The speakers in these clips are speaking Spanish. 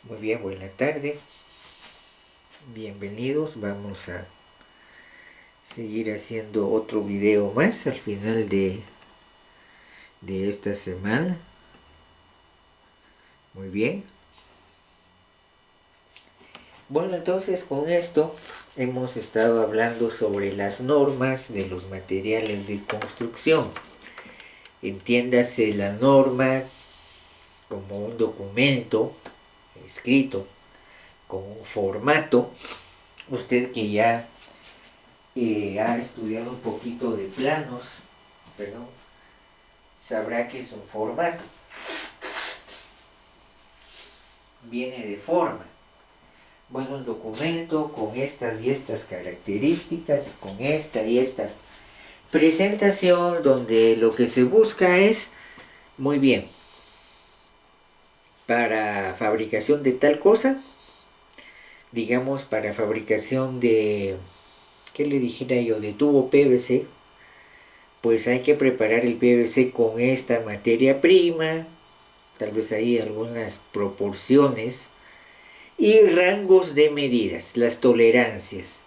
Muy bien, buena tarde. Bienvenidos. Vamos a seguir haciendo otro video más al final de esta semana. Muy bien. Bueno, entonces con esto hemos estado hablando sobre las normas de los materiales de construcción. Entiéndase la norma como un documento escrito con un formato. Usted que ya ha estudiado un poquito de planos, perdón, sabrá que es un formato. Viene de forma. Bueno, un documento con estas y estas características, con esta y esta presentación, donde lo que se busca es, muy bien, para fabricación de tal cosa, digamos para fabricación de, ¿qué le dijera yo? De tubo PVC, pues hay que preparar el PVC con esta materia prima, tal vez hay algunas proporciones y rangos de medidas, las tolerancias.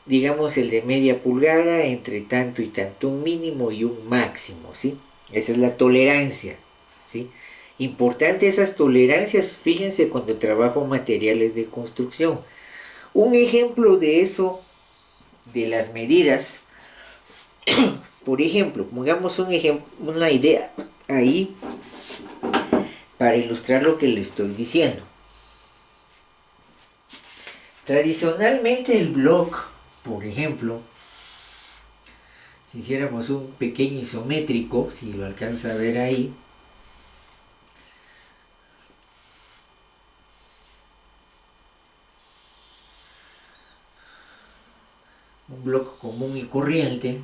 Digamos el de media pulgada entre tanto y tanto, un mínimo y un máximo, ¿sí? Esa es la tolerancia, ¿sí? Importante esas tolerancias, fíjense cuando trabajo materiales de construcción. Un ejemplo de eso, de las medidas, por ejemplo, pongamos un ejemplo, una idea ahí para ilustrar lo que le estoy diciendo. Tradicionalmente el block, por ejemplo, si hiciéramos un pequeño isométrico, si lo alcanza a ver ahí, un bloque común y corriente,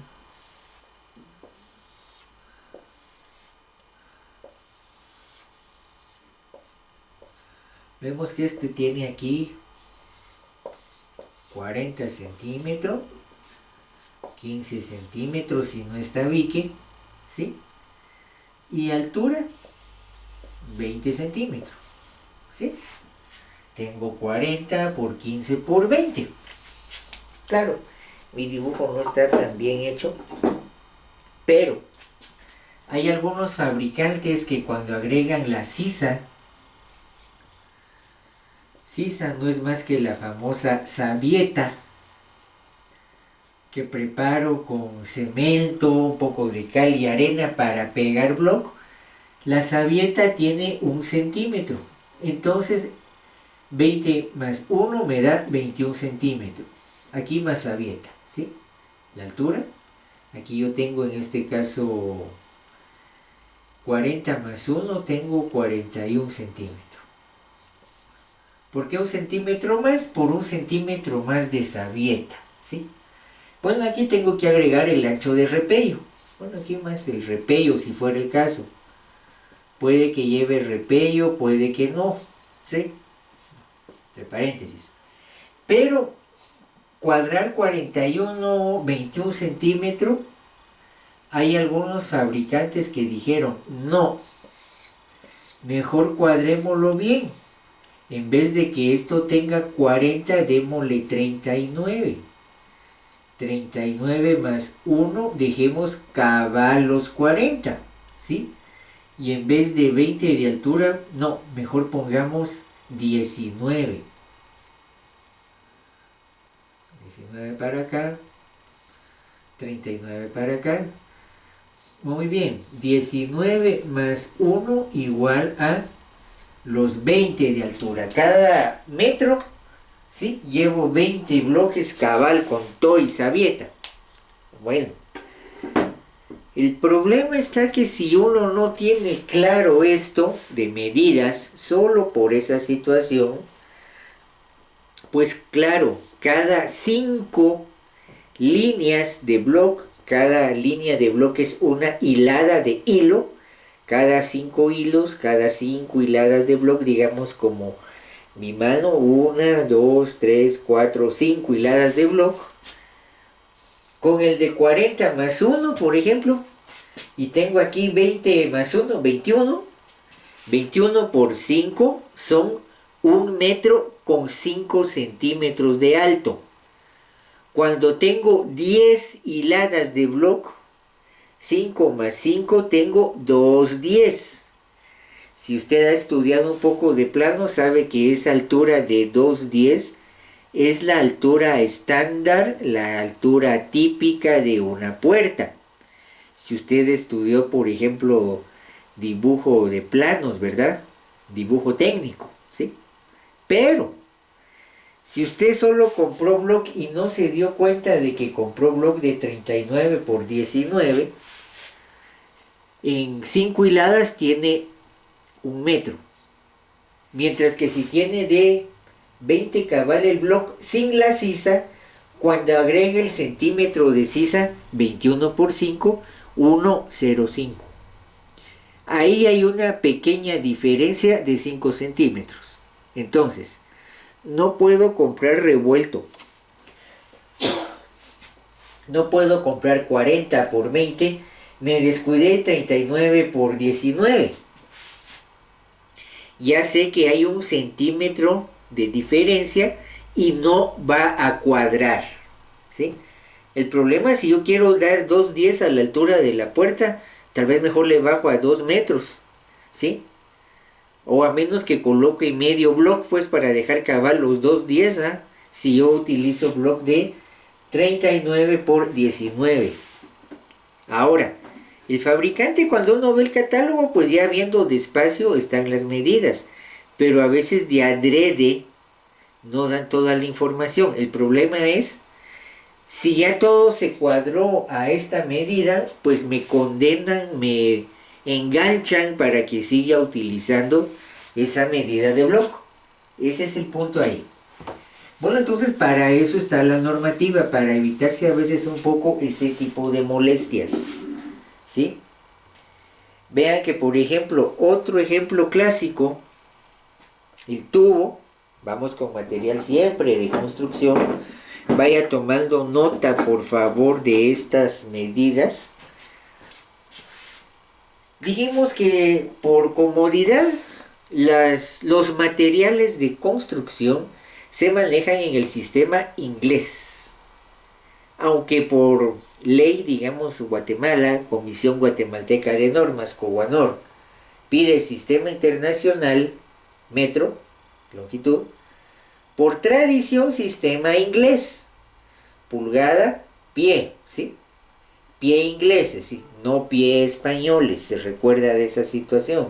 vemos que este tiene aquí 40 centímetros, 15 centímetros si no está tabique, ¿sí? Y altura 20 centímetros, ¿sí? Tengo 40 por 15 por 20. Claro, mi dibujo no está tan bien hecho, pero hay algunos fabricantes que cuando agregan la sisa no es más que la famosa sabieta que preparo con cemento, un poco de cal y arena para pegar block. La sabieta tiene 1 centímetro. Entonces 20 más 1 me da 21 centímetros. Aquí más sabieta, ¿sí? La altura. Aquí yo tengo en este caso 40 más 1, tengo 41 centímetros. ¿Por qué 1 centímetro más? Por 1 centímetro más de sabieta, ¿sí? Bueno, aquí tengo que agregar el ancho de repello. Bueno, aquí más el repello si fuera el caso. Puede que lleve repello, puede que no, ¿sí? Entre paréntesis. Pero cuadrar 41, 21 centímetros, hay algunos fabricantes que dijeron, no, mejor cuadrémoslo bien. En vez de que esto tenga 40, démosle 39. 39 más 1, dejemos cabal los 40, ¿sí? Y en vez de 20 de altura, no, mejor pongamos 19. 19 para acá, 39 para acá. Muy bien, 19 más 1 igual a los 20 de altura. Cada metro, ¿sí? Llevo 20 bloques cabal con todo y sabieta. Bueno, el problema está que si uno no tiene claro esto de medidas, solo por esa situación, pues claro, cada 5 líneas de bloque, cada línea de bloque es una hilada de hilo, cada 5 hilos, cada 5 hiladas de bloque, digamos como mi mano, 1, 2, 3, 4, 5 hiladas de bloque, con el de 40 más 1, por ejemplo, y tengo aquí 20 más 1, 21. 21 por 5 son 1 metro con 5 centímetros de alto. Cuando tengo 10 hiladas de bloc, 5 más 5 tengo 210. Si usted ha estudiado un poco de plano, sabe que esa altura de 210 es la altura estándar, la altura típica de una puerta. Si usted estudió, por ejemplo, dibujo de planos, ¿verdad? Dibujo técnico, ¿sí? Pero, si usted solo compró bloc y no se dio cuenta de que compró bloc de 39 por 19, en 5 hiladas tiene 1 metro. Mientras que si tiene de 20 cabal el bloc sin la sisa, cuando agrega el centímetro de sisa, 21 por 5, 1,05. Ahí hay una pequeña diferencia de 5 centímetros. Entonces, no puedo comprar revuelto. No puedo comprar 40 por 20. Me descuidé 39 por 19. Ya sé que hay 1 centímetro de diferencia y no va a cuadrar, ¿sí? El problema es si yo quiero dar 2,10 a la altura de la puerta, tal vez mejor le bajo a 2 metros, ¿sí? O a menos que coloque medio bloc, pues, para dejar cabal los 2,10, ¿ah? Si yo utilizo bloc de 39 por 19. Ahora, el fabricante, cuando uno ve el catálogo, pues ya viendo despacio están las medidas, pero a veces de adrede no dan toda la información. El problema es, si ya todo se cuadró a esta medida, pues me condenan, me enganchan para que siga utilizando esa medida de bloc. Ese es el punto ahí. Bueno, entonces para eso está la normativa, para evitarse a veces un poco ese tipo de molestias, ¿sí? Vean que, por ejemplo, otro ejemplo clásico, el tubo, vamos con material siempre de construcción, vaya tomando nota por favor de estas medidas. Dijimos que por comodidad los materiales de construcción se manejan en el sistema inglés, aunque por ley, digamos, Guatemala, Comisión Guatemalteca de Normas, COGUANOR, pide sistema internacional, metro, longitud, por tradición sistema inglés, pulgada, pie, ¿sí? Pie ingleses, ¿sí? No pie españoles, se recuerda de esa situación.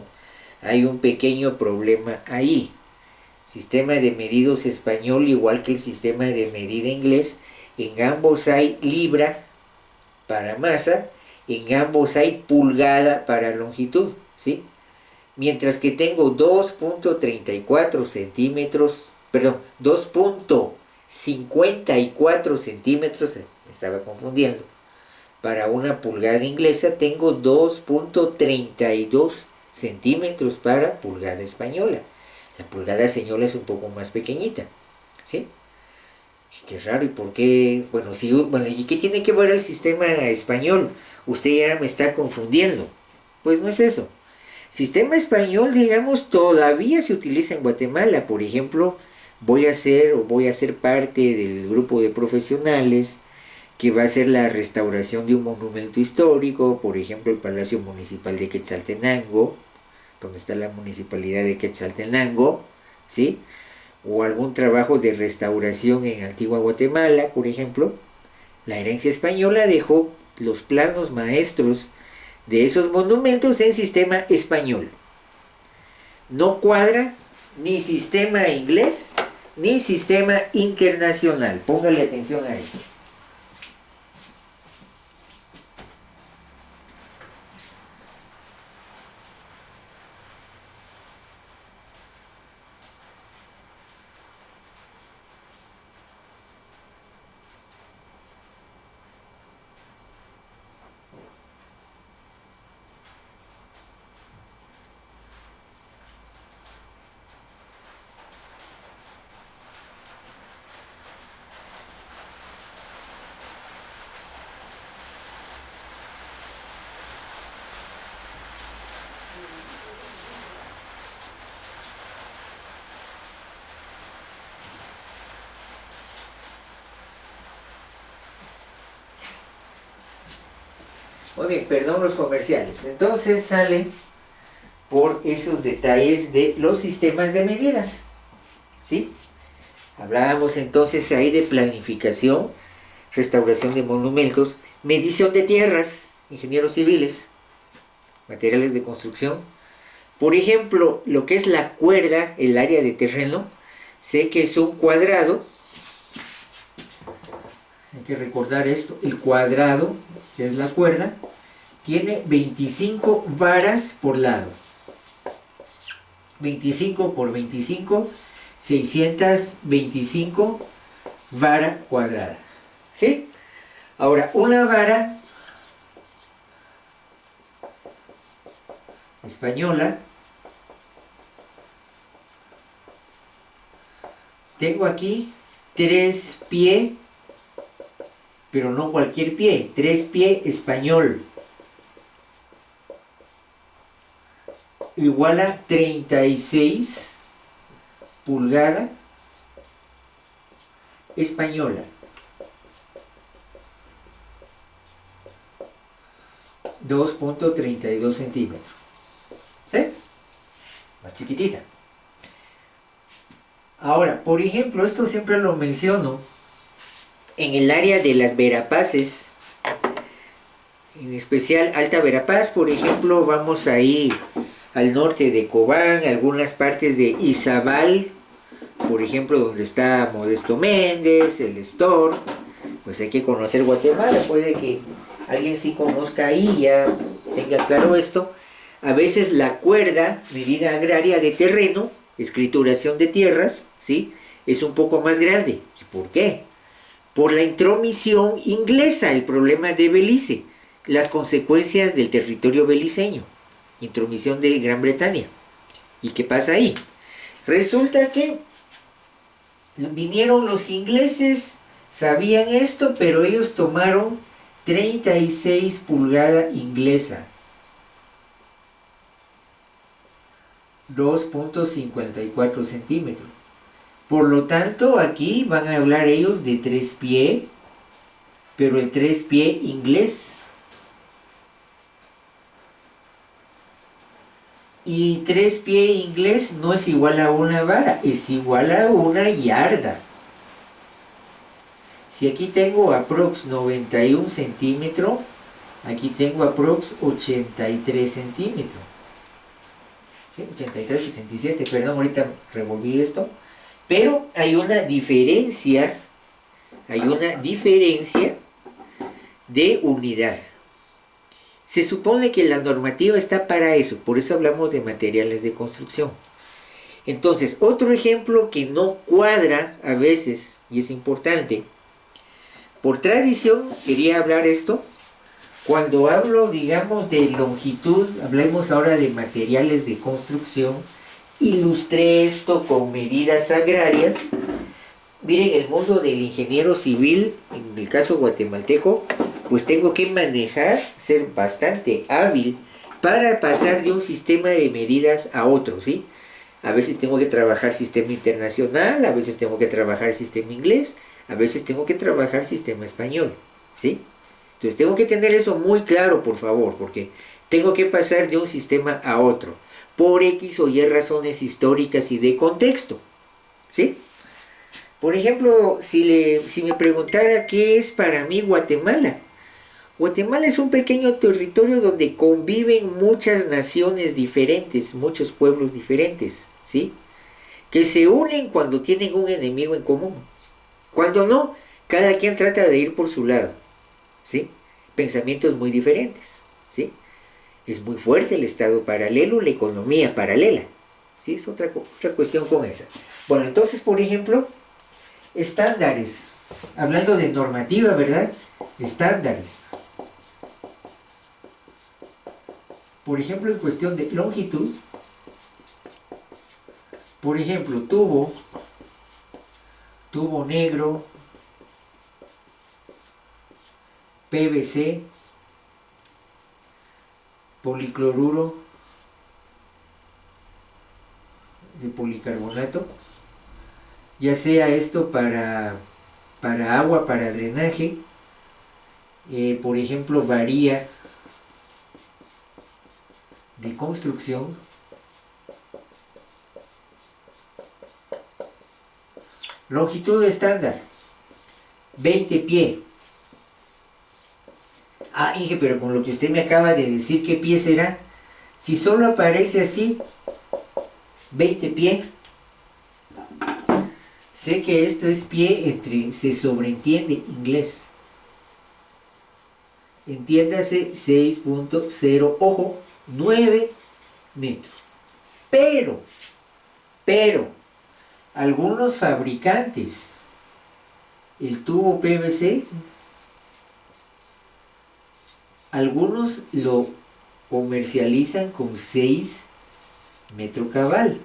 Hay un pequeño problema ahí. Sistema de medidos español igual que el sistema de medida inglés, en ambos hay libra para masa, en ambos hay pulgada para longitud, ¿sí? Mientras que tengo 2,34 centímetros, perdón, 2,54 centímetros, me estaba confundiendo. Para una pulgada inglesa tengo 2,32 centímetros para pulgada española. La pulgada española es un poco más pequeñita, ¿sí? Qué raro, ¿y por qué? Bueno, sí, bueno, ¿y qué tiene que ver el sistema español? Usted ya me está confundiendo. Pues no es eso. Sistema español, digamos, todavía se utiliza en Guatemala. Por ejemplo, voy a ser parte del grupo de profesionales que va a hacer la restauración de un monumento histórico, por ejemplo, el Palacio Municipal de Quetzaltenango, donde está la municipalidad de Quetzaltenango, ¿sí? O algún trabajo de restauración en Antigua Guatemala, por ejemplo. La herencia española dejó los planos maestros de esos monumentos en sistema español. No cuadra ni sistema inglés ni sistema internacional. Póngale atención a eso. Muy bien, perdón los comerciales. Entonces sale por esos detalles de los sistemas de medidas. ¿Sí? Hablábamos entonces ahí de planificación, restauración de monumentos, medición de tierras, ingenieros civiles, materiales de construcción. Por ejemplo, lo que es la cuerda, el área de terreno, sé que es un cuadrado. Hay que recordar esto, el cuadrado, que es la cuerda, tiene 25 varas por lado. 25 por 25, 625 vara cuadrada. ¿Sí? Ahora, una vara española, tengo aquí 3 pies, pero no cualquier pie, 3 pies español, igual a 36 pulgadas española. 2.32 centímetros. ¿Sí? Más chiquitita. Ahora, por ejemplo, esto siempre lo menciono en el área de las Verapaces, en especial Alta Verapaz, por ejemplo, vamos ahí al norte de Cobán, algunas partes de Izabal, por ejemplo, donde está Modesto Méndez, el Store, pues hay que conocer Guatemala, puede que alguien sí conozca ahí, ya tenga claro esto. A veces la cuerda, medida agraria de terreno, escrituración de tierras, ¿sí? Es un poco más grande. ¿Por qué? Por la intromisión inglesa, el problema de Belice, las consecuencias del territorio beliceño, intromisión de Gran Bretaña. ¿Y qué pasa ahí? Resulta que vinieron los ingleses, sabían esto, pero ellos tomaron 36 pulgadas inglesa, 2.54 centímetros. Por lo tanto, aquí van a hablar ellos de 3 pies, pero el 3 pies inglés. Y 3 pies inglés no es igual a una vara, es igual a una yarda. Si aquí tengo aprox 91 centímetros, aquí tengo aprox 83 centímetros. ¿Sí? 83, 87, perdón, ahorita revolví esto. Pero hay una diferencia de unidad. Se supone que la normativa está para eso, por eso hablamos de materiales de construcción. Entonces, otro ejemplo que no cuadra a veces, y es importante, por tradición quería hablar esto, cuando hablo, digamos, de longitud, hablemos ahora de materiales de construcción, ilustré esto con medidas agrarias. Miren, el mundo del ingeniero civil, en el caso guatemalteco, pues tengo que manejar, ser bastante hábil para pasar de un sistema de medidas a otro, ¿sí? A veces tengo que trabajar sistema internacional, a veces tengo que trabajar sistema inglés, a veces tengo que trabajar sistema español, ¿sí? Entonces tengo que tener eso muy claro, por favor, porque tengo que pasar de un sistema a otro, por X o Y razones históricas y de contexto, ¿sí? Por ejemplo, si me preguntara qué es para mí Guatemala. Guatemala es un pequeño territorio donde conviven muchas naciones diferentes, muchos pueblos diferentes, ¿sí? Que se unen cuando tienen un enemigo en común. Cuando no, cada quien trata de ir por su lado, ¿sí? Pensamientos muy diferentes, ¿sí? Es muy fuerte el Estado paralelo, la economía paralela, ¿sí? Es otra cuestión con esa. Bueno, entonces, por ejemplo, estándares. Hablando de normativa, ¿verdad? Estándares. Por ejemplo, en cuestión de longitud, por ejemplo, tubo negro, PVC, policloruro de policarbonato, ya sea esto para agua, para drenaje, por ejemplo, varía de construcción longitud estándar 20 pie. Ah, Inge, pero con lo que usted me acaba de decir, ¿qué pie será? Si solo aparece así 20 pie, sé que esto es pie entre, se sobreentiende inglés. Entiéndase 6.0, ojo, 9 metros. Pero, algunos fabricantes, el tubo PVC, algunos lo comercializan con 6 metros cabal.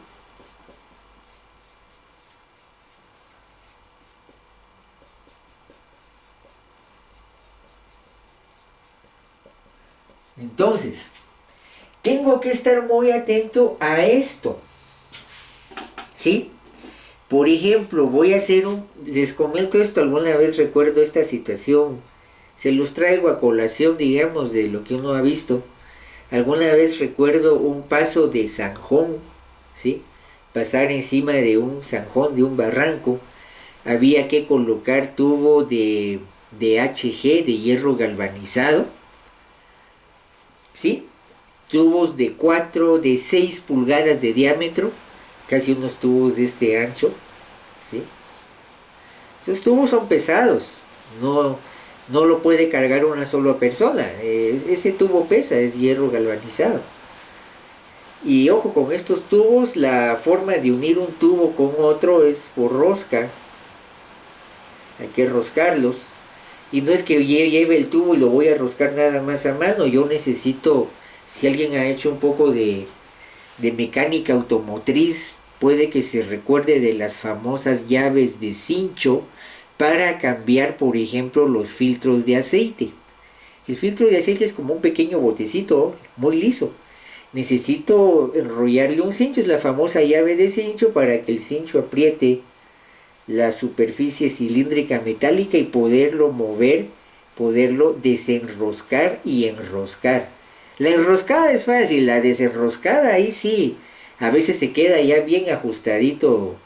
Entonces, tengo que estar muy atento a esto, ¿sí? Por ejemplo, voy a hacer les comento esto, alguna vez recuerdo esta situación, se los traigo a colación, digamos, de lo que uno ha visto. Alguna vez recuerdo un paso de zanjón, ¿sí? Pasar encima de un zanjón, de un barranco, había que colocar tubo de HG, de hierro galvanizado, ¿sí? Tubos de 4, de 6 pulgadas de diámetro, casi unos tubos de este ancho, ¿sí? Esos tubos son pesados, no lo puede cargar una sola persona, ese tubo pesa, es hierro galvanizado. Y ojo, con estos tubos, la forma de unir un tubo con otro es por rosca, hay que roscarlos. Y no es que lleve el tubo y lo voy a roscar nada más a mano. Yo necesito, si alguien ha hecho un poco de mecánica automotriz, puede que se recuerde de las famosas llaves de cincho para cambiar, por ejemplo, los filtros de aceite. El filtro de aceite es como un pequeño botecito muy liso. Necesito enrollarle un cincho, es la famosa llave de cincho, para que el cincho apriete la superficie cilíndrica metálica y poderlo mover, poderlo desenroscar y enroscar. La enroscada es fácil, la desenroscada ahí sí, a veces se queda ya bien ajustadito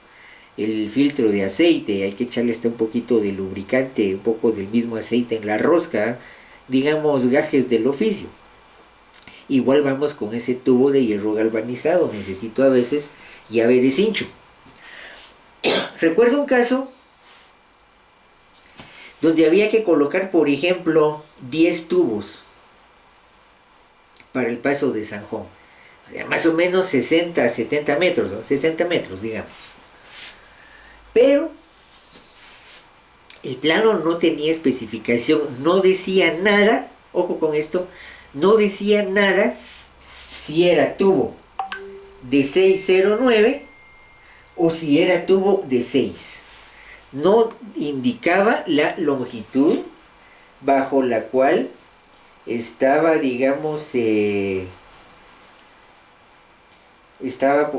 el filtro de aceite, hay que echarle un poquito de lubricante, un poco del mismo aceite en la rosca, digamos gajes del oficio. Igual vamos con ese tubo de hierro galvanizado, necesito a veces llave de cincho. Recuerdo un caso donde había que colocar, por ejemplo, 10 tubos para el paso de zanjón. O sea, más o menos 60, 70 metros, ¿no? 60 metros, digamos. Pero el plano no tenía especificación, no decía nada, ojo con esto, no decía nada si era tubo de 609 o si era tubo de 6. No indicaba la longitud bajo la cual estaba, digamos, estaba,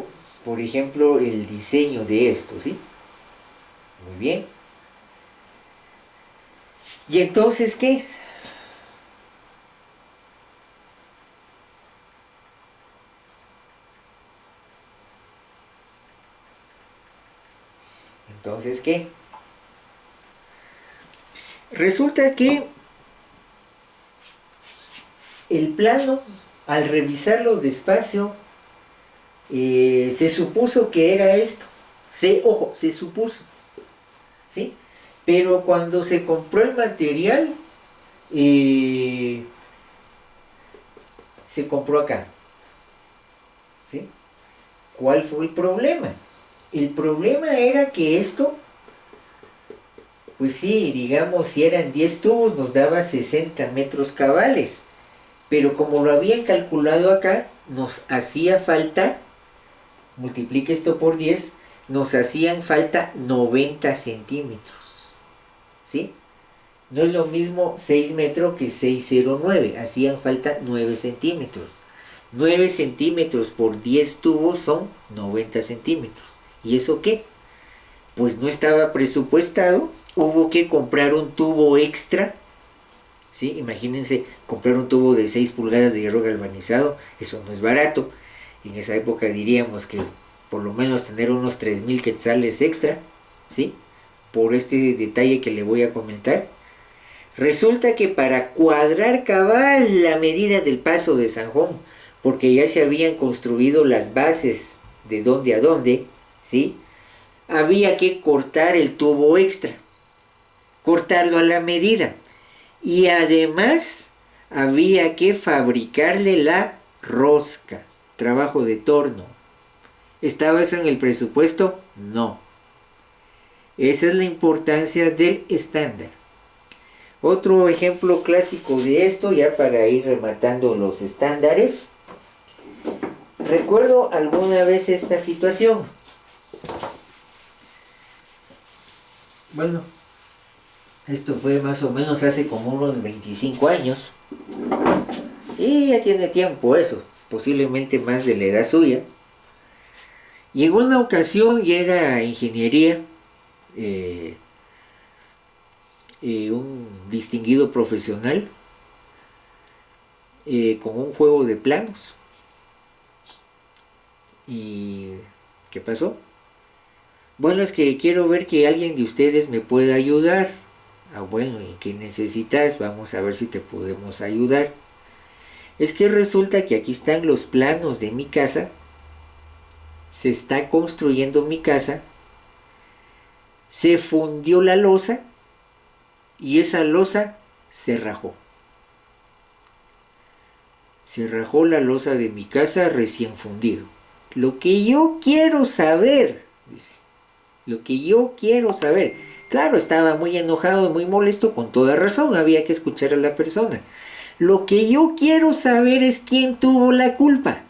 por ejemplo, el diseño de esto, ¿sí? Muy bien. ¿Y entonces qué? Entonces, ¿qué? Resulta que el plano, al revisarlo despacio, se supuso que era esto. Ojo, se supuso, ¿sí? Pero cuando se compró el material, se compró acá, ¿sí? ¿Cuál fue el problema? El problema era que esto, pues sí, digamos, si eran 10 tubos nos daba 60 metros cabales, pero como lo habían calculado acá, nos hacía falta, multiplique esto por 10, nos hacían falta 90 centímetros, ¿sí? No es lo mismo 6 metros que 609, hacían falta 9 centímetros. 9 centímetros por 10 tubos son 90 centímetros. ¿Y eso qué? Pues no estaba presupuestado, hubo que comprar un tubo extra ¿sí? Imagínense comprar un tubo de 6 pulgadas de hierro galvanizado, eso no es barato. En esa época diríamos que por lo menos tener unos 3,000 quetzales extra, ¿sí? Por este detalle que le voy a comentar. Resulta que para cuadrar cabal la medida del paso de San Juan, porque ya se habían construido las bases de dónde a dónde, ¿sí? Había que cortar el tubo extra, cortarlo a la medida. Y además había que fabricarle la rosca, trabajo de torno. ¿Estaba eso en el presupuesto? No. Esa es la importancia del estándar. Otro ejemplo clásico de esto, ya para ir rematando los estándares. Recuerdo alguna vez esta situación. Bueno, esto fue más o menos hace como unos 25 años. Y ya tiene tiempo eso, posiblemente más de la edad suya. Y en una ocasión llega a ingeniería un distinguido profesional con un juego de planos. ¿Y qué pasó? Bueno, es que quiero ver que alguien de ustedes me pueda ayudar. Ah, bueno, ¿y qué necesitas? Vamos a ver si te podemos ayudar. Es que resulta que aquí están los planos de mi casa. Se está construyendo mi casa. Se fundió la losa y esa losa se rajó. Se rajó la losa de mi casa recién fundido. Lo que yo quiero saber, dice, lo que yo quiero saber. Claro, estaba muy enojado, muy molesto, con toda razón, había que escuchar a la persona. Lo que yo quiero saber es quién tuvo la culpa.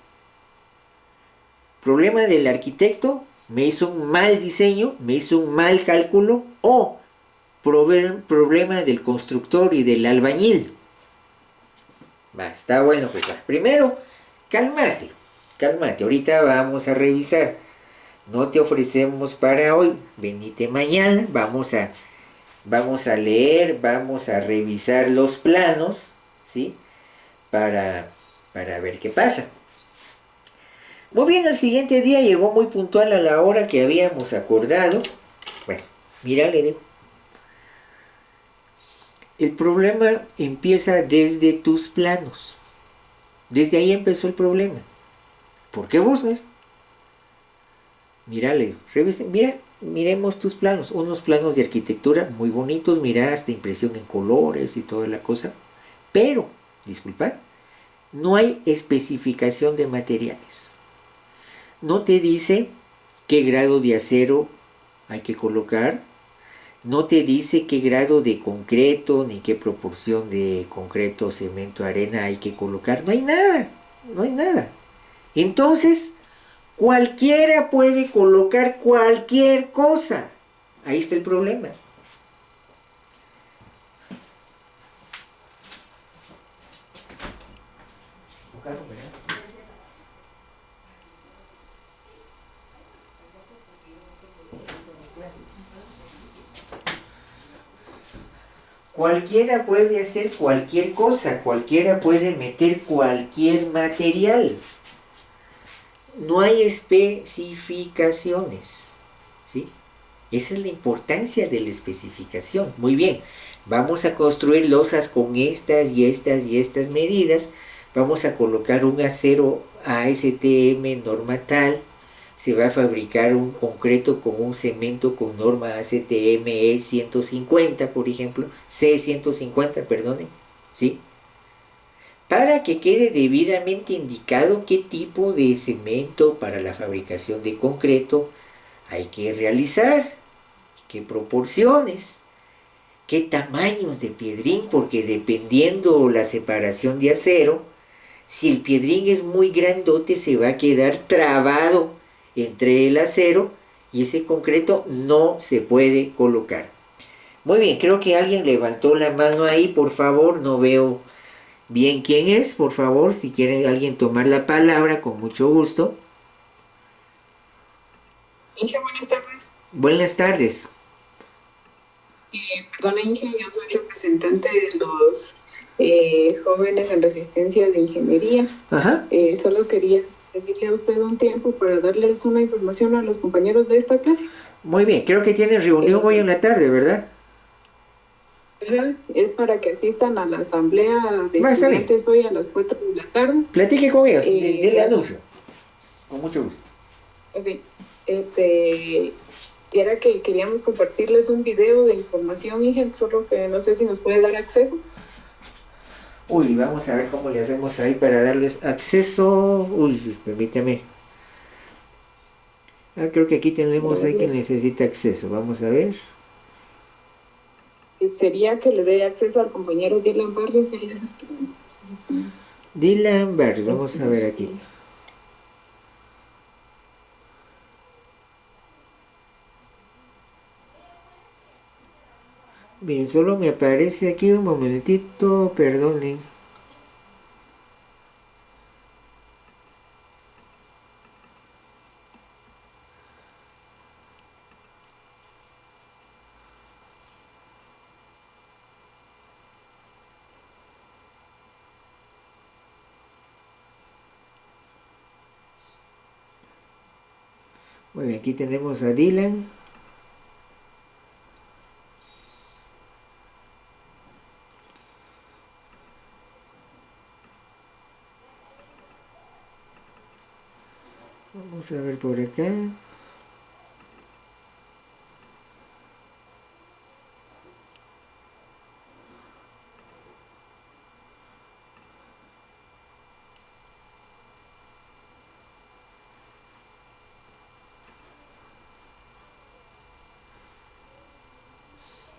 Problema del arquitecto, me hizo un mal diseño, me hizo un mal cálculo, o problema del constructor y del albañil. Va, está bueno, pues va. Primero, cálmate, cálmate, ahorita vamos a revisar. No te ofrecemos para hoy, venite mañana, vamos a leer, vamos a revisar los planos, ¿sí? Para ver qué pasa. Muy bien, al siguiente día llegó muy puntual a la hora que habíamos acordado. Bueno, mira, le digo. El problema empieza desde tus planos. Desde ahí empezó el problema. ¿Por qué vos no? Mira, le digo, revisen, mira, miremos tus planos. Unos planos de arquitectura muy bonitos, mira, hasta impresión en colores y toda la cosa. Pero, disculpa, no hay especificación de materiales. No te dice qué grado de acero hay que colocar. No te dice qué grado de concreto ni qué proporción de concreto, cemento, arena hay que colocar. No hay nada. No hay nada. Entonces, cualquiera puede colocar cualquier cosa. Ahí está el problema. Cualquiera puede hacer cualquier cosa, cualquiera puede meter cualquier material. No hay especificaciones, ¿sí? Esa es la importancia de la especificación. Muy bien, vamos a construir losas con estas y estas y estas medidas. Vamos a colocar un acero ASTM norma tal. Se va a fabricar un concreto con un cemento con norma ASTM E150, por ejemplo, C150, perdone, ¿sí? Para que quede debidamente indicado qué tipo de cemento para la fabricación de concreto hay que realizar, qué proporciones, qué tamaños de piedrín, porque dependiendo la separación de acero, si el piedrín es muy grandote se va a quedar trabado entre el acero y ese concreto no se puede colocar. Muy bien, creo que alguien levantó la mano ahí, por favor, no veo bien quién es, por favor, si quiere alguien tomar la palabra, con mucho gusto. Inge, buenas tardes. Buenas tardes. Perdona, Inge, yo soy representante de los jóvenes en resistencia de ingeniería. Ajá. Solo quería pedirle a usted un tiempo para darles una información a los compañeros de esta clase. Muy bien, creo que tienen reunión hoy en la tarde, ¿verdad? Es para que asistan a la asamblea de Va, está bien. estudiantes hoy a las 4 de la tarde. Platique con ellos, denle Pues, anuncio. Con mucho gusto. ok, era que queríamos compartirles un video de información, Ingen, solo que no sé si nos puede dar acceso. Uy, vamos a ver cómo le hacemos ahí para darles acceso. Uy, permítame. Creo que aquí tenemos ahí que necesita acceso. Vamos a ver. Sería que le dé acceso al compañero Dylan Barrios. Dylan Barrios, vamos a ver aquí. Bien, solo me aparece aquí un momentito, perdonen. Muy bien, aquí tenemos a Dylan. Vamos a ver por acá.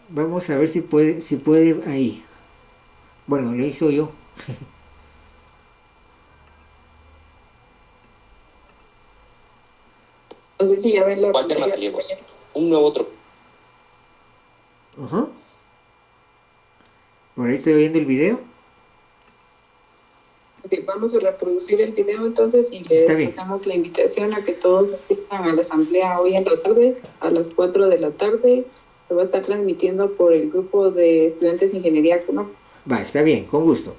Vamos a ver si puede ahí. Bueno, lo hizo yo. No sé si ya ven la Walter Mazariegos, un nuevo Ajá. Por ahí estoy oyendo el video. Ok, vamos a reproducir el video entonces y les hacemos la invitación a que todos asistan a la asamblea hoy en la tarde, a las 4 de la tarde. Se va a estar transmitiendo por el grupo de estudiantes de ingeniería económica. Va, está bien, con gusto.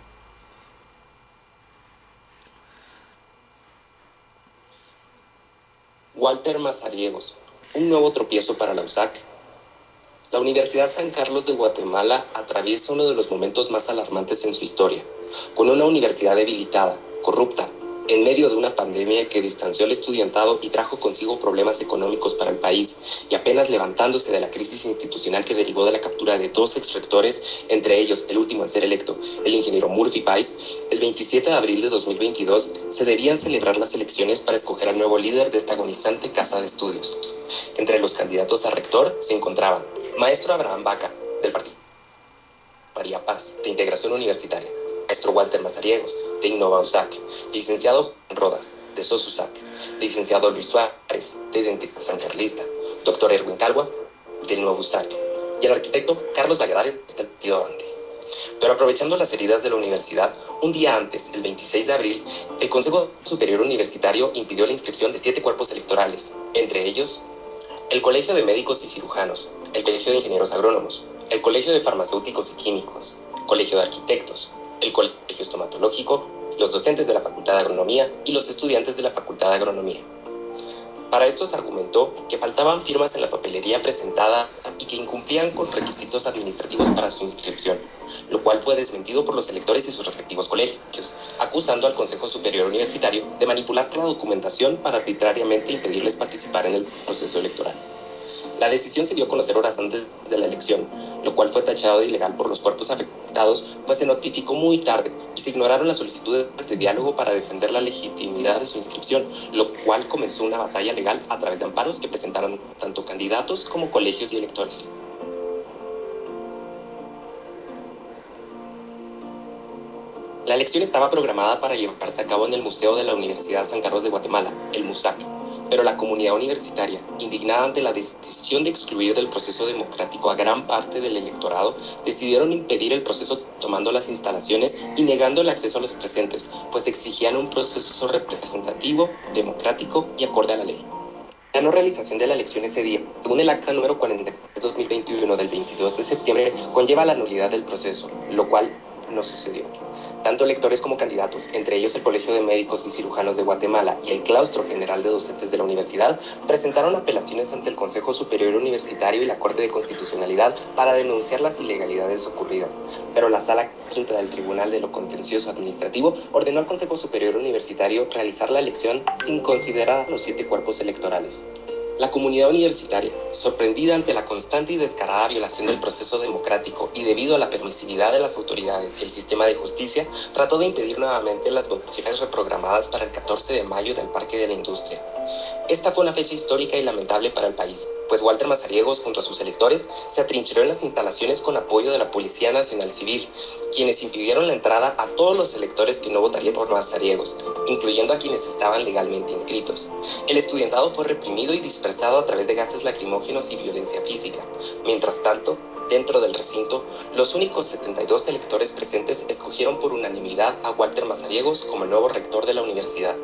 Walter Mazariegos, un nuevo tropiezo para la USAC. La Universidad San Carlos de Guatemala atraviesa uno de los momentos más alarmantes en su historia, con una universidad debilitada, corrupta, en medio de una pandemia que distanció al estudiantado y trajo consigo problemas económicos para el país, y apenas levantándose de la crisis institucional que derivó de la captura de 2 exrectores, entre ellos el último en ser electo, el ingeniero Murphy Pais, el 27 de abril de 2022 se debían celebrar las elecciones para escoger al nuevo líder de esta agonizante casa de estudios. Entre los candidatos a rector se encontraban maestro Abraham Baca, del Partido María Paz, de Integración Universitaria, maestro Walter Mazariegos, de Innova USAC, licenciado Juan Rodas, de SOS USAC, licenciado Luis Suárez, de Identidad Sancarlista, doctor Erwin Calwa, del Nuevo USAC, y el arquitecto Carlos Valladares, del Partido Avante. Pero aprovechando las heridas de la universidad, un día antes, el 26 de abril, el Consejo Superior Universitario impidió la inscripción de 7 cuerpos electorales, entre ellos el Colegio de Médicos y Cirujanos, el Colegio de Ingenieros Agrónomos, el Colegio de Farmacéuticos y Químicos, Colegio de Arquitectos, el Colegio Estomatológico, los docentes de la Facultad de Agronomía y los estudiantes de la Facultad de Agronomía. Para esto se argumentó que faltaban firmas en la papelería presentada y que incumplían con requisitos administrativos para su inscripción, lo cual fue desmentido por los electores y sus respectivos colegios, acusando al Consejo Superior Universitario de manipular la documentación para arbitrariamente impedirles participar en el proceso electoral. La decisión se dio a conocer horas antes de la elección, lo cual fue tachado de ilegal por los cuerpos afectados, pues se notificó muy tarde y se ignoraron las solicitudes de diálogo para defender la legitimidad de su inscripción, lo cual comenzó una batalla legal a través de amparos que presentaron tanto candidatos como colegios y electores. La elección estaba programada para llevarse a cabo en el Museo de la Universidad San Carlos de Guatemala, el MUSAC, pero la comunidad universitaria, indignada ante la decisión de excluir del proceso democrático a gran parte del electorado, decidieron impedir el proceso tomando las instalaciones y negando el acceso a los presentes, pues exigían un proceso representativo, democrático y acorde a la ley. La no realización de la elección ese día, según el acta número 40 de 2021 del 22 de septiembre, conlleva la nulidad del proceso, lo cual no sucedió. Tanto electores como candidatos, entre ellos el Colegio de Médicos y Cirujanos de Guatemala y el Claustro General de Docentes de la Universidad, presentaron apelaciones ante el Consejo Superior Universitario y la Corte de Constitucionalidad para denunciar las ilegalidades ocurridas, pero la Sala Quinta del Tribunal de lo Contencioso Administrativo ordenó al Consejo Superior Universitario realizar la elección sin considerar los 7 cuerpos electorales. La comunidad universitaria, sorprendida ante la constante y descarada violación del proceso democrático y debido a la permisividad de las autoridades y el sistema de justicia, trató de impedir nuevamente las votaciones reprogramadas para el 14 de mayo del Parque de la Industria. Esta fue una fecha histórica y lamentable para el país, pues Walter Mazariegos, junto a sus electores, se atrincheró en las instalaciones con apoyo de la Policía Nacional Civil, quienes impidieron la entrada a todos los electores que no votarían por Mazariegos, incluyendo a quienes estaban legalmente inscritos. El estudiantado fue reprimido y dispersado a través de gases lacrimógenos y violencia física. Mientras tanto, dentro del recinto, los únicos 72 electores presentes escogieron por unanimidad a Walter Mazariegos como el nuevo rector de la universidad.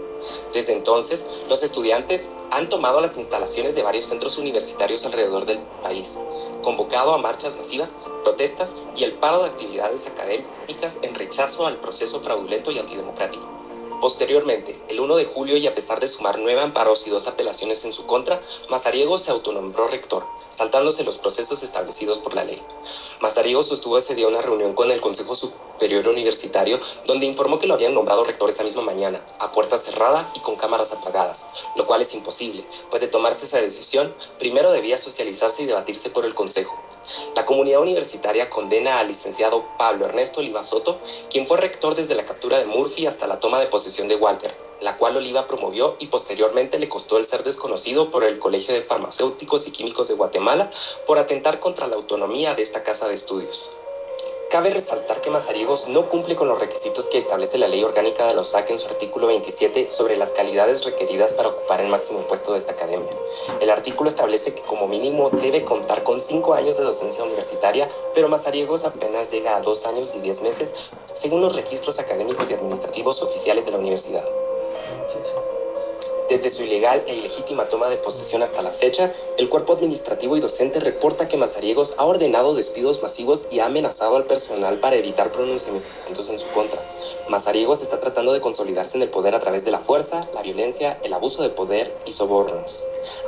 Desde entonces, los estudiantes han tomado las instalaciones de varios centros universitarios alrededor del país, convocado a marchas masivas, protestas y el paro de actividades académicas en rechazo al proceso fraudulento y antidemocrático. Posteriormente, el 1 de julio y a pesar de sumar 9 amparos y 2 apelaciones en su contra, Mazariegos se autonombró rector, saltándose los procesos establecidos por la ley. Mazariegos sostuvo ese día una reunión con el Consejo Superior Universitario, donde informó que lo habían nombrado rector esa misma mañana, a puerta cerrada y con cámaras apagadas, lo cual es imposible, pues de tomarse esa decisión, primero debía socializarse y debatirse por el Consejo. La comunidad universitaria condena al licenciado Pablo Ernesto Oliva Soto, quien fue rector desde la captura de Murphy hasta la toma de posesión de Walter, la cual Oliva promovió y posteriormente le costó el ser desconocido por el Colegio de Farmacéuticos y Químicos de Guatemala por atentar contra la autonomía de esta casa de estudios. Cabe resaltar que Mazariegos no cumple con los requisitos que establece la Ley Orgánica de la USAC en su artículo 27 sobre las calidades requeridas para ocupar el máximo puesto de esta academia. El artículo establece que como mínimo debe contar con 5 años de docencia universitaria, pero Mazariegos apenas llega a 2 años y 10 meses, según los registros académicos y administrativos oficiales de la universidad. Desde su ilegal e ilegítima toma de posesión hasta la fecha, el cuerpo administrativo y docente reporta que Mazariegos ha ordenado despidos masivos y ha amenazado al personal para evitar pronunciamientos en su contra. Mazariegos está tratando de consolidarse en el poder a través de la fuerza, la violencia, el abuso de poder y sobornos.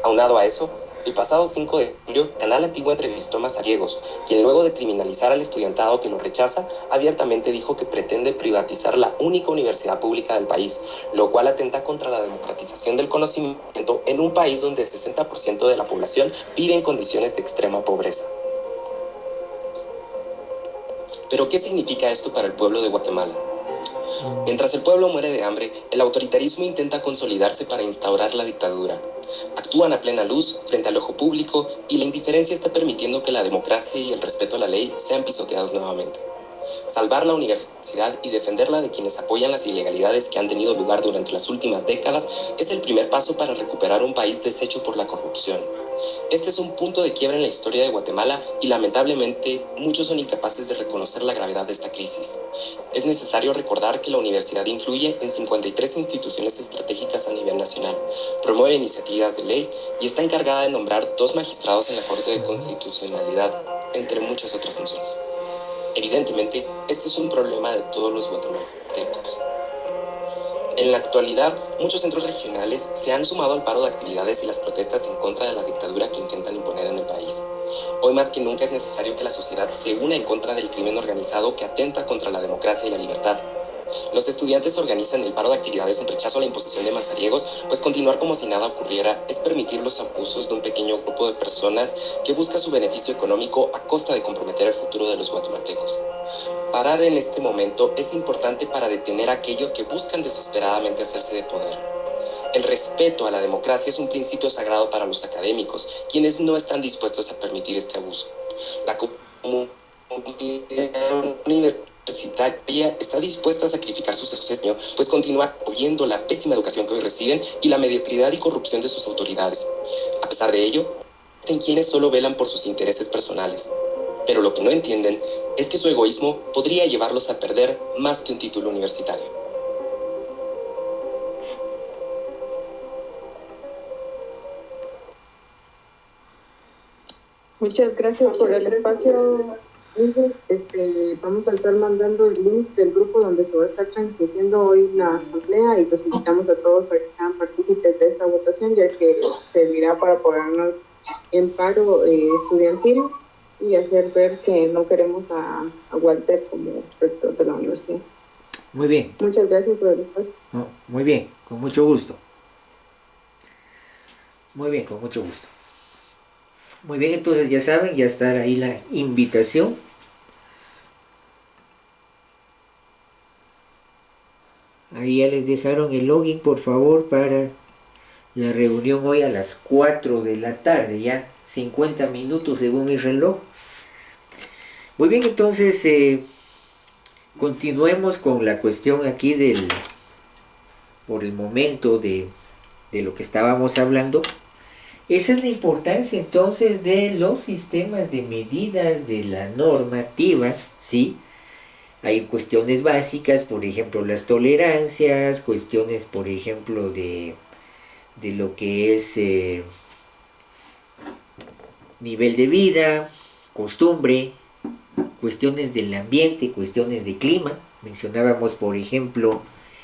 Aunado a eso, el pasado 5 de julio, Canal Antigua entrevistó a Mazariegos, quien luego de criminalizar al estudiantado que lo rechaza, abiertamente dijo que pretende privatizar la única universidad pública del país, lo cual atenta contra la democratización del conocimiento en un país donde el 60% de la población vive en condiciones de extrema pobreza. ¿Pero qué significa esto para el pueblo de Guatemala? Mientras el pueblo muere de hambre, el autoritarismo intenta consolidarse para instaurar la dictadura. Actúan a plena luz frente al ojo público y la indiferencia está permitiendo que la democracia y el respeto a la ley sean pisoteados nuevamente. Salvar la universidad y defenderla de quienes apoyan las ilegalidades que han tenido lugar durante las últimas décadas es el primer paso para recuperar un país deshecho por la corrupción. Este es un punto de quiebra en la historia de Guatemala y lamentablemente muchos son incapaces de reconocer la gravedad de esta crisis. Es necesario recordar que la universidad influye en 53 instituciones estratégicas a nivel nacional, promueve iniciativas de ley y está encargada de nombrar 2 magistrados en la Corte de Constitucionalidad, entre muchas otras funciones. Evidentemente, este es un problema de todos los guatemaltecos. En la actualidad, muchos centros regionales se han sumado al paro de actividades y las protestas en contra de la dictadura que intentan imponer en el país. Hoy más que nunca es necesario que la sociedad se una en contra del crimen organizado que atenta contra la democracia y la libertad. Los estudiantes organizan el paro de actividades en rechazo a la imposición de Mazariegos, pues continuar como si nada ocurriera es permitir los abusos de un pequeño grupo de personas que busca su beneficio económico a costa de comprometer el futuro de los guatemaltecos. Parar en este momento es importante para detener a aquellos que buscan desesperadamente hacerse de poder. El respeto a la democracia es un principio sagrado para los académicos, quienes no están dispuestos a permitir este abuso. La comunidad universitaria está dispuesta a sacrificar sus sueños, pues continúa oyendo la pésima educación que hoy reciben y la mediocridad y corrupción de sus autoridades. A pesar de ello, existen quienes solo velan por sus intereses personales. Pero lo que no entienden es que su egoísmo podría llevarlos a perder más que un título universitario. Muchas gracias por el espacio, Entonces, vamos a estar mandando el link del grupo donde se va a estar transmitiendo hoy la asamblea y los invitamos a todos a que sean partícipes de esta votación, ya que servirá para ponernos en paro estudiantil y hacer ver que no queremos a Walter como rector de la universidad. Muy bien. Muchas gracias por el espacio. No, muy bien, con mucho gusto. Muy bien, con mucho gusto. Muy bien, entonces ya saben, ya está ahí la invitación. Ahí ya les dejaron el login, por favor, para la reunión hoy a las 4 de la tarde, ya 50 minutos según mi reloj. Muy bien, entonces continuemos con la cuestión aquí por el momento de lo que estábamos hablando. Esa es la importancia entonces de los sistemas de medidas de la normativa, ¿sí? Hay cuestiones básicas, por ejemplo, las tolerancias, cuestiones, por ejemplo, de lo que es nivel de vida, costumbre, cuestiones del ambiente, cuestiones de clima. Mencionábamos, por ejemplo,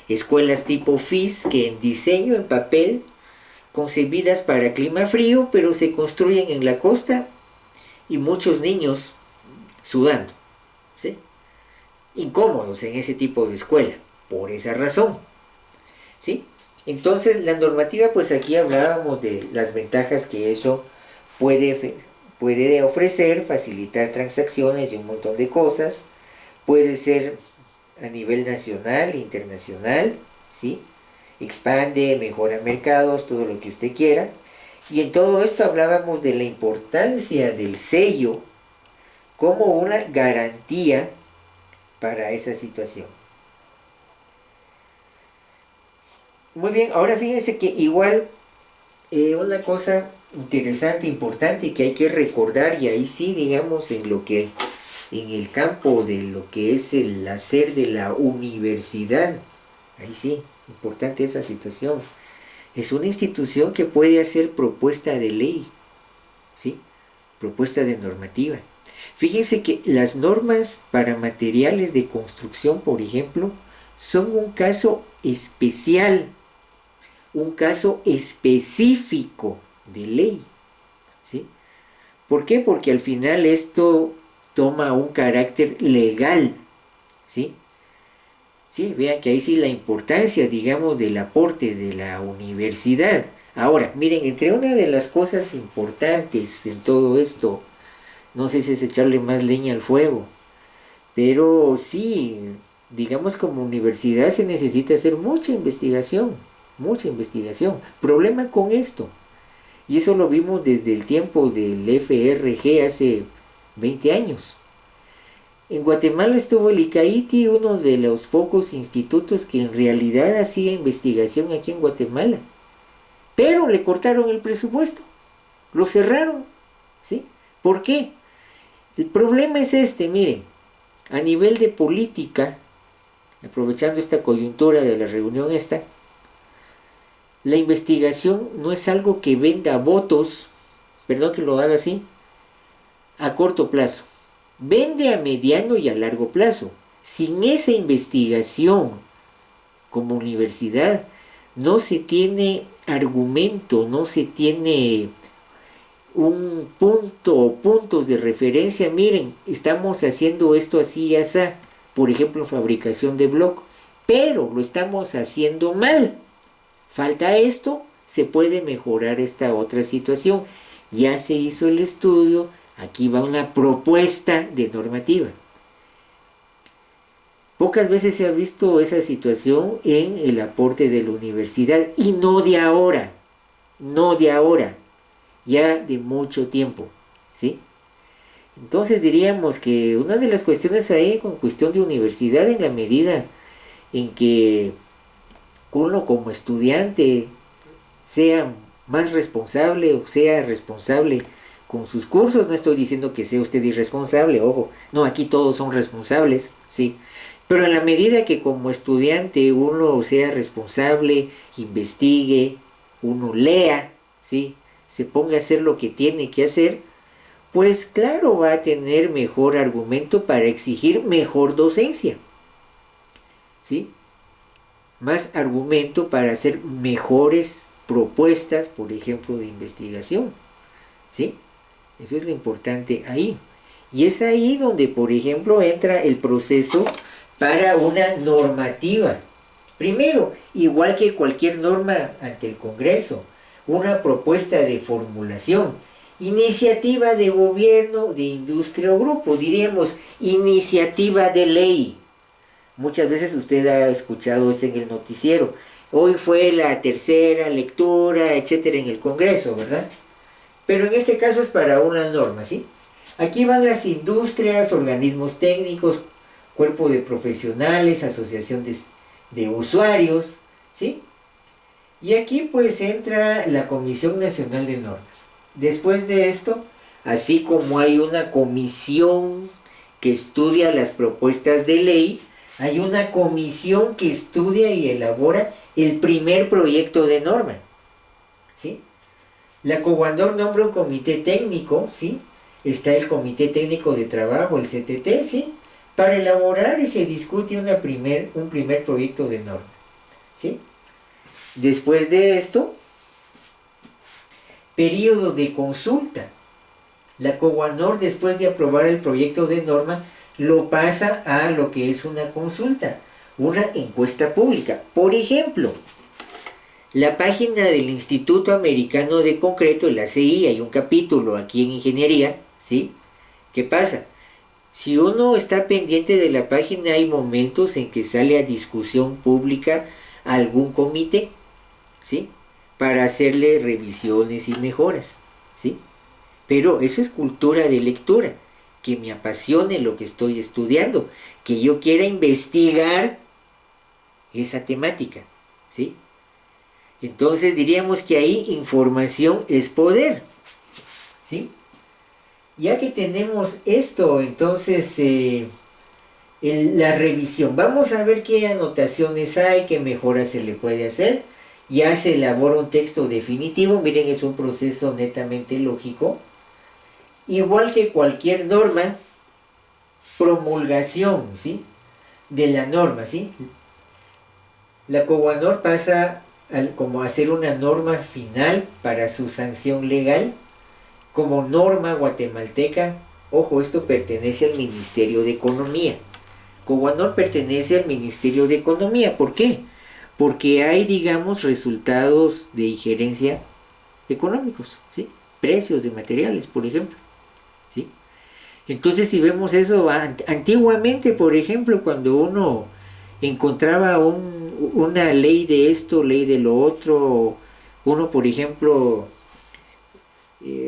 escuelas tipo FIS que en diseño, en papel, concebidas para clima frío, pero se construyen en la costa y muchos niños sudando, ¿sí? Incómodos en ese tipo de escuela, por esa razón, ¿sí? Entonces la normativa, pues aquí hablábamos de las ventajas que eso puede ofrecer, facilitar transacciones y un montón de cosas. Puede ser a nivel nacional, internacional, ¿sí? Expande, mejora mercados, todo lo que usted quiera. Y en todo esto hablábamos de la importancia del sello como una garantía para esa situación. Muy bien, ahora fíjense que igual una cosa interesante, importante que hay que recordar, y ahí sí, digamos, en el campo de lo que es el hacer de la universidad, ahí sí, importante esa situación. Es una institución que puede hacer propuesta de ley, ¿sí? Propuesta de normativa. Fíjense que las normas para materiales de construcción, por ejemplo, son un caso especial, un caso específico de ley, ¿sí? ¿Por qué? Porque al final esto toma un carácter legal, ¿sí? Sí, vean que ahí sí la importancia, digamos, del aporte de la universidad. Ahora, miren, entre una de las cosas importantes en todo esto, no sé si es echarle más leña al fuego, pero sí, digamos, como universidad se necesita hacer mucha investigación, mucha investigación. Problema con esto, y eso lo vimos desde el tiempo del FRG hace 20 años. En Guatemala estuvo el ICAITI, uno de los pocos institutos que en realidad hacía investigación aquí en Guatemala. Pero le cortaron el presupuesto, lo cerraron, ¿sí? ¿Por qué? El problema es este, miren, a nivel de política, aprovechando esta coyuntura de la reunión esta, la investigación no es algo que venda votos, perdón que lo haga así, a corto plazo. Vende a mediano y a largo plazo. Sin esa investigación como universidad no se tiene argumento, no se tiene un punto o puntos de referencia. Miren, estamos haciendo esto así y así, por ejemplo, fabricación de bloc, pero lo estamos haciendo mal. Falta esto, se puede mejorar esta otra situación. Ya se hizo el estudio, aquí va una propuesta de normativa. Pocas veces se ha visto esa situación en el aporte de la universidad, y no de ahora, no de ahora, ya de mucho tiempo, ¿sí? Entonces diríamos que una de las cuestiones ahí con cuestión de universidad, en la medida en que uno como estudiante sea más responsable o sea responsable con sus cursos, no estoy diciendo que sea usted irresponsable, ojo, no, aquí todos son responsables, sí, pero en la medida que como estudiante uno sea responsable, investigue, uno lea, sí, se ponga a hacer lo que tiene que hacer, pues claro, va a tener mejor argumento para exigir mejor docencia, ¿sí? Más argumento para hacer mejores propuestas, por ejemplo, de investigación, ¿sí? Eso es lo importante ahí. Y es ahí donde, por ejemplo, entra el proceso para una normativa. Primero, igual que cualquier norma ante el Congreso, una propuesta de formulación, iniciativa de gobierno, de industria o grupo, diríamos iniciativa de ley. Muchas veces usted ha escuchado eso en el noticiero. Hoy fue la tercera lectura, etcétera, en el Congreso, ¿verdad? Pero en este caso es para una norma, ¿sí? Aquí van las industrias, organismos técnicos, cuerpo de profesionales, asociación de usuarios, ¿sí? Y aquí pues entra la Comisión Nacional de Normas. Después de esto, así como hay una comisión que estudia las propuestas de ley, hay una comisión que estudia y elabora el primer proyecto de norma, ¿sí? La Coguanor nombra un comité técnico, ¿sí? Está el Comité Técnico de Trabajo, el CTT, ¿sí? Para elaborar y se discute un primer proyecto de norma, ¿sí? Después de esto, periodo de consulta. La Coguanor, después de aprobar el proyecto de norma, lo pasa a lo que es una consulta, una encuesta pública. Por ejemplo, la página del Instituto Americano de Concreto, el ACI, hay un capítulo aquí en Ingeniería, ¿sí? ¿Qué pasa? Si uno está pendiente de la página, hay momentos en que sale a discusión pública algún comité, ¿sí? Para hacerle revisiones y mejoras, ¿sí? Pero eso es cultura de lectura, que me apasione lo que estoy estudiando, que yo quiera investigar esa temática, ¿sí? Entonces diríamos que ahí información es poder, ¿sí? Ya que tenemos esto, entonces la revisión. Vamos a ver qué anotaciones hay, qué mejoras se le puede hacer. Ya se elabora un texto definitivo. Miren, es un proceso netamente lógico. Igual que cualquier norma, promulgación, ¿sí? De la norma, ¿sí? La Coguanor pasa como a ser una norma final para su sanción legal, como norma guatemalteca. Ojo, esto pertenece al Ministerio de Economía. Coguanor pertenece al Ministerio de Economía. ¿Por qué? Porque hay, digamos, resultados de injerencia económicos, ¿sí? Precios de materiales, por ejemplo, ¿sí? Entonces, si vemos eso, antiguamente, por ejemplo, cuando uno encontraba una ley de esto, ley de lo otro, uno, por ejemplo,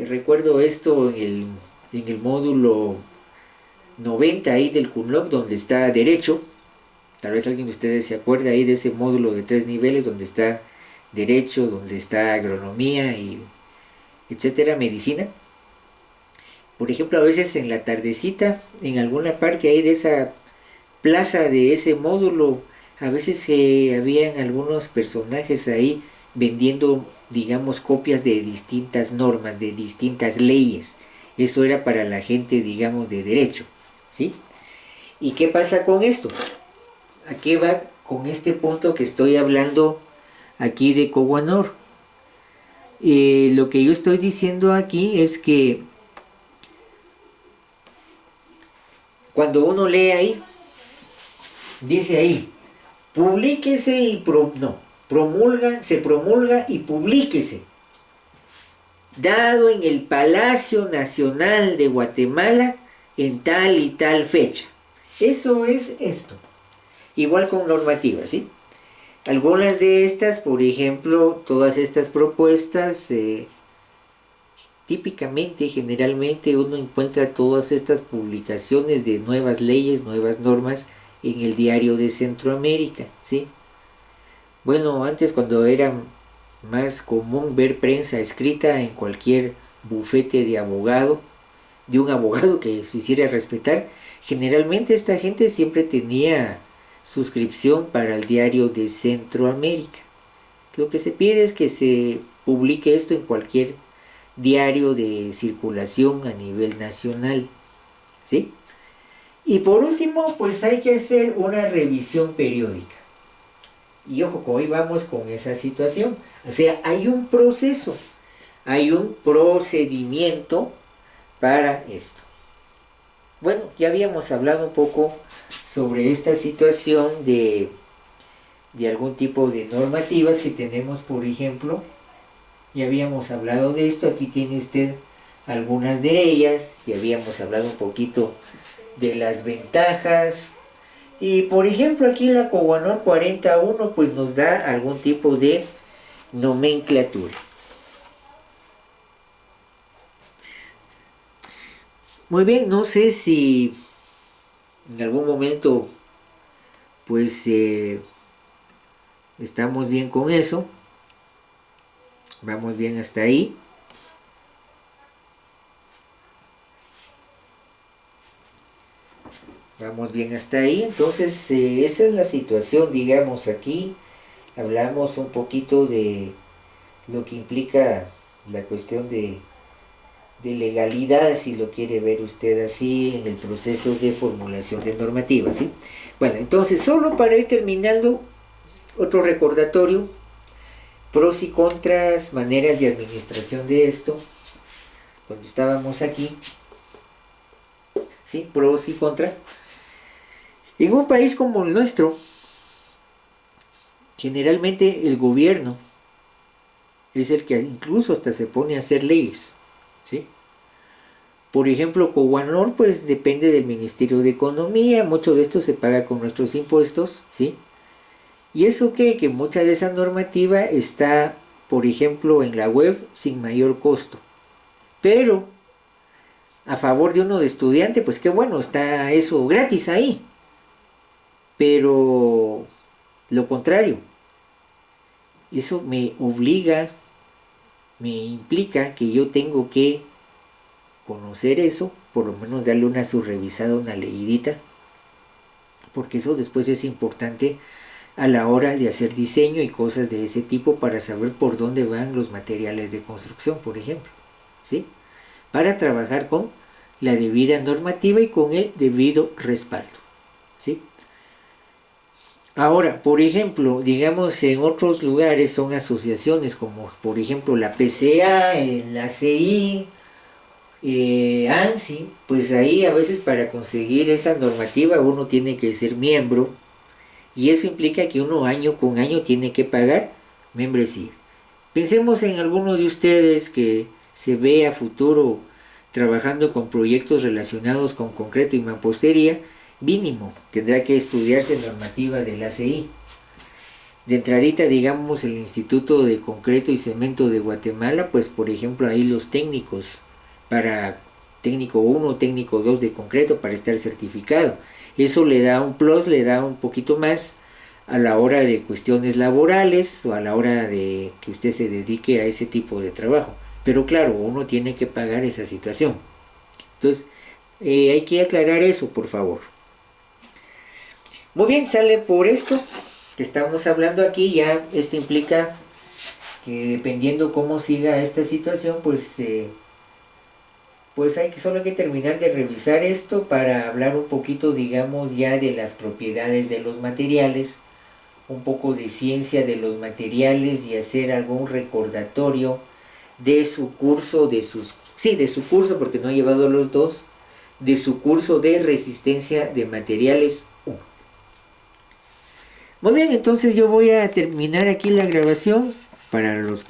recuerdo esto en el módulo 90 ahí del CUNLOC, donde está Derecho. Tal vez alguien de ustedes se acuerda ahí de ese módulo de 3 niveles, donde está Derecho, donde está Agronomía y etcétera, Medicina. Por ejemplo, a veces en la tardecita, en alguna parte ahí de esa plaza de ese módulo, a veces habían algunos personajes ahí vendiendo, digamos, copias de distintas normas, de distintas leyes. Eso era para la gente, digamos, de derecho, ¿sí? ¿Y qué pasa con esto? ¿A qué va con este punto que estoy hablando aquí de Coguanor? Lo que yo estoy diciendo aquí es que cuando uno lee ahí, dice ahí, publíquese y se promulga y publíquese, dado en el Palacio Nacional de Guatemala en tal y tal fecha. Eso es esto. Igual con normativas, ¿sí? Algunas de estas, por ejemplo, todas estas propuestas, típicamente, generalmente uno encuentra todas estas publicaciones de nuevas leyes, nuevas normas en el Diario de Centroamérica, ¿sí? Bueno, antes cuando era más común ver prensa escrita en cualquier bufete de abogado, de un abogado que se hiciera respetar, generalmente esta gente siempre tenía suscripción para el Diario de Centroamérica. Lo que se pide es que se publique esto en cualquier diario de circulación a nivel nacional, ¿sí? Y por último, pues hay que hacer una revisión periódica. Y ojo, hoy vamos con esa situación. O sea, hay un proceso, hay un procedimiento para esto. Bueno, ya habíamos hablado un poco sobre esta situación de algún tipo de normativas que tenemos, por ejemplo. Ya habíamos hablado de esto, aquí tiene usted algunas de ellas. Ya habíamos hablado un poquito de las ventajas. Y por ejemplo aquí la Cowanor 41 pues nos da algún tipo de nomenclatura. Muy bien, no sé si en algún momento pues estamos bien con eso. Vamos bien hasta ahí. Vamos bien hasta ahí. Entonces esa es la situación, digamos. Aquí hablamos un poquito de lo que implica la cuestión de legalidad, si lo quiere ver usted así, en el proceso de formulación de normativas, ¿sí? Bueno, entonces solo para ir terminando, otro recordatorio: pros y contras, maneras de administración de esto. Cuando estábamos aquí, ¿sí? Pros y contras. En un país como el nuestro, generalmente el gobierno es el que incluso hasta se pone a hacer leyes, ¿sí? Por ejemplo, Cowanor pues depende del Ministerio de Economía, mucho de esto se paga con nuestros impuestos, ¿sí? Y eso que mucha de esa normativa está, por ejemplo, en la web sin mayor costo. Pero a favor de uno de estudiante, pues qué bueno, está eso gratis ahí. Pero lo contrario, eso me obliga, me implica que yo tengo que conocer eso, por lo menos darle una subrevisada, una leidita, porque eso después es importante a la hora de hacer diseño y cosas de ese tipo, para saber por dónde van los materiales de construcción, por ejemplo, ¿sí? Para trabajar con la debida normativa y con el debido respaldo, ¿sí? Ahora, por ejemplo, digamos en otros lugares son asociaciones como por ejemplo la PCA, la CI, ANSI, pues ahí a veces para conseguir esa normativa uno tiene que ser miembro, y eso implica que uno año con año tiene que pagar membresía. Pensemos en alguno de ustedes que se ve a futuro trabajando con proyectos relacionados con concreto y mampostería. Mínimo tendrá que estudiarse normativa del ACI. De entradita, digamos, el Instituto de Concreto y Cemento de Guatemala, pues por ejemplo ahí los técnicos para técnico 1, técnico 2 de concreto para estar certificado. Eso le da un plus, le da un poquito más a la hora de cuestiones laborales o a la hora de que usted se dedique a ese tipo de trabajo. Pero claro, uno tiene que pagar esa situación. Entonces, hay que aclarar eso, por favor. Muy bien, sale por esto que estamos hablando aquí. Ya esto implica que dependiendo cómo siga esta situación, pues solo hay que terminar de revisar esto para hablar un poquito, digamos, ya de las propiedades de los materiales, un poco de ciencia de los materiales y hacer algún recordatorio de su curso, de su curso, porque no he llevado los dos, de su curso de resistencia de materiales 1. Muy bien, entonces yo voy a terminar aquí la grabación para los que